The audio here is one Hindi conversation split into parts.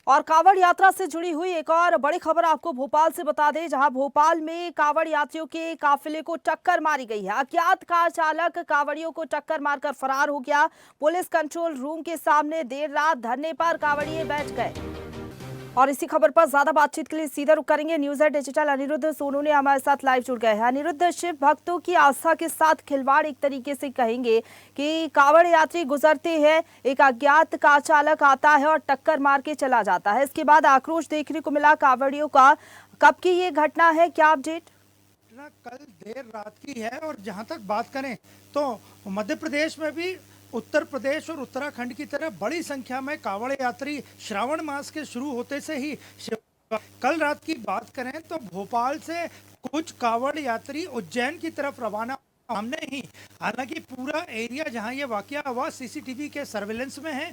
और कांवड़ यात्रा से जुड़ी हुई एक और बड़ी खबर आपको भोपाल से बता दें, जहां भोपाल में कांवड़ यात्रियों के काफिले को टक्कर मारी गई है। अज्ञात कार चालक कांवड़ियों को टक्कर मारकर फरार हो गया। पुलिस कंट्रोल रूम के सामने देर रात धरने पर कांवड़िए बैठ गए। और इसी खबर पर ज्यादा बातचीत के लिए सीधा रुख करेंगे न्यूज़ डिजिटल अनिरुद्ध सोनू ने हमारे साथ लाइव जुड़ गए हैं। अनिरुद्ध, शिव भक्तों की आस्था के साथ खिलवाड़ एक तरीके से कहेंगे कि कांवड़ यात्री गुजरते हैं, एक अज्ञात कार चालक आता है और टक्कर मार के चला जाता है। इसके बाद आक्रोश देखने को मिला कांवड़ियों का। कब की ये घटना है, क्या अपडेट? कल देर रात की है और जहां तक बात करें तो मध्य प्रदेश में भी उत्तर प्रदेश और उत्तराखंड की तरह बड़ी संख्या में कांवड़ यात्री श्रावण मास के शुरू होते से ही कल रात की बात करें तो भोपाल से कुछ कांवड़ यात्री उज्जैन की तरफ रवाना सामने ही। हालांकि पूरा एरिया जहां ये वाकया हुआ सीसीटीवी के सर्वेलेंस में है।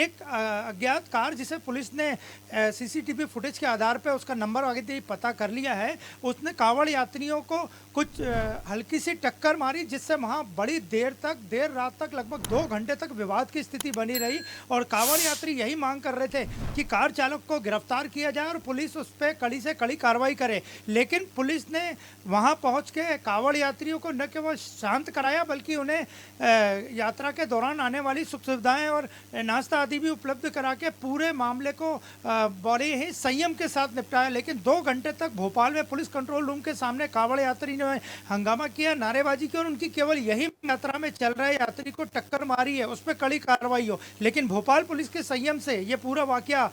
एक अज्ञात कार जिसे पुलिस ने सीसीटीवी फुटेज के आधार पर उसका नंबर वगैरह पता कर लिया है, उसने कांवड़ यात्रियों को कुछ हल्की सी टक्कर मारी, जिससे वहां बड़ी देर रात तक लगभग 2 घंटे तक विवाद की स्थिति बनी रही। और कांवड़ यात्री यही मांग कर रहे थे कि कार चालक को गिरफ्तार किया जाए और पुलिस उस पर कड़ी से कड़ी कार्रवाई करे। लेकिन पुलिस ने वहां पहुंच के कांवड़ यात्रियों को न केवल शांत कराया बल्कि उन्हें यात्रा के दौरान आने वाली सुख सुविधाएं और नाश्ता आदि भी उपलब्ध करा के पूरे मामले को बड़े ही संयम के साथ निपटाया। लेकिन 2 घंटे तक भोपाल में पुलिस कंट्रोल रूम के सामने कांवड़ यात्री ने हंगामा किया, नारेबाजी की और उनकी केवल यही यात्रा में चल रहे यात्री को टक्कर मारी है, उस पर कड़ी कार्रवाई हो। लेकिन भोपाल पुलिस के संयम से ये पूरा वाकया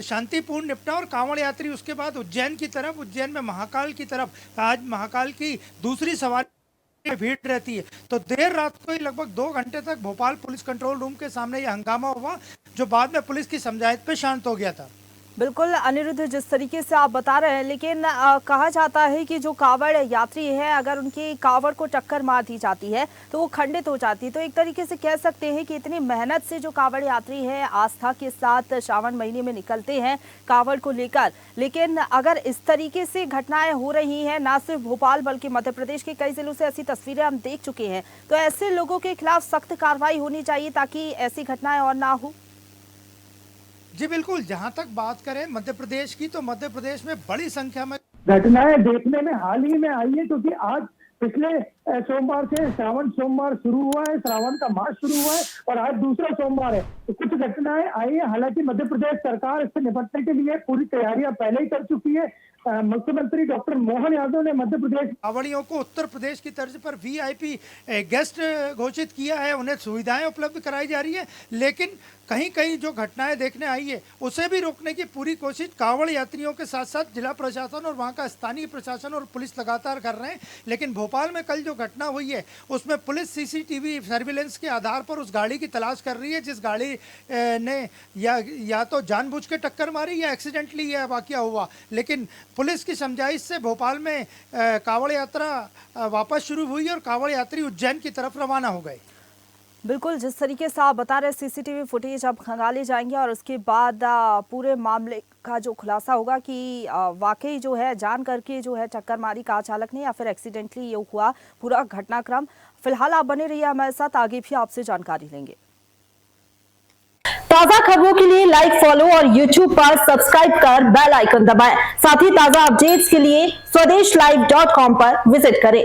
शांतिपूर्ण निपटा और कांवड़ यात्री उसके बाद उज्जैन में महाकाल की तरफ, आज महाकाल की दूसरी सवारी भीड़ रहती है। तो देर रात को ही लगभग 2 घंटे तक भोपाल पुलिस कंट्रोल रूम के सामने यह हंगामा हुआ, जो बाद में पुलिस की समझाइश पे शांत हो गया था। बिल्कुल अनिरुद्ध, जिस तरीके से आप बता रहे हैं, लेकिन कहा जाता है कि जो कांवड़ यात्री है, अगर उनकी कांवड़ को टक्कर मार दी जाती है तो वो खंडित हो जाती है। तो एक तरीके से कह सकते हैं कि इतनी मेहनत से जो कांवड़ यात्री है आस्था के साथ श्रावण महीने में निकलते हैं कांवड़ को लेकर, लेकिन अगर इस तरीके से घटनाएं हो रही हैं, ना सिर्फ भोपाल बल्कि मध्य प्रदेश के कई जिलों से ऐसी तस्वीरें हम देख चुके हैं, तो ऐसे लोगों के खिलाफ सख्त कार्रवाई होनी चाहिए ताकि ऐसी घटनाएं और ना हो। जी बिल्कुल, जहां तक बात करें मध्य प्रदेश की, तो मध्य प्रदेश में बड़ी संख्या में घटनाएं देखने में हाल ही में आई है, क्योंकि आज पिछले सोमवार से श्रावण सोमवार शुरू हुआ है, श्रावण का मास शुरू हुआ है और आज दूसरा सोमवार है। तो कुछ घटनाएं आई है। हालांकि मध्य प्रदेश सरकार इससे निपटने के लिए पूरी तैयारियां पहले ही कर चुकी है। मुख्यमंत्री डॉक्टर मोहन यादव ने मध्य प्रदेश कांवड़ियों को उत्तर प्रदेश की तर्ज पर वीआईपी गेस्ट घोषित किया है, उन्हें सुविधाएं उपलब्ध कराई जा रही है। लेकिन कहीं कहीं जो घटनाएं देखने आई है उसे भी रोकने की पूरी कोशिश कांवड़ यात्रियों के साथ साथ जिला प्रशासन और वहां का स्थानीय प्रशासन और पुलिस लगातार कर रहे हैं। लेकिन भोपाल में कल जो घटना हुई है उसमें पुलिस सीसीटीवी सर्विलेंस के आधार पर उस गाड़ी की तलाश कर रही है जिस गाड़ी ने या तो जानबूझ के टक्कर मारी या एक्सीडेंटली यह वाकया हुआ। लेकिन पुलिस की समझाइश से भोपाल में कांवड़ यात्रा वापस शुरू हुई और कांवड़ यात्री उज्जैन की तरफ रवाना हो गए। बिल्कुल, जिस तरीके से आप बता रहे सीसीटीवी फुटेज अब खंगाले जाएंगे और उसके बाद पूरे मामले का जो खुलासा होगा कि वाकई जो है जान करके जो है टक्कर मारी कार चालक ने या फिर एक्सीडेंटली ये हुआ पूरा घटनाक्रम। फिलहाल आप बने रहिए हमारे साथ, आगे भी आपसे जानकारी लेंगे। ताजा खबरों के लिए लाइक, फॉलो और YouTube पर सब्सक्राइब कर बेल आइकन दबाएं। साथ ही ताजा अपडेट्स के लिए स्वदेशलाइव.com पर विजिट करें।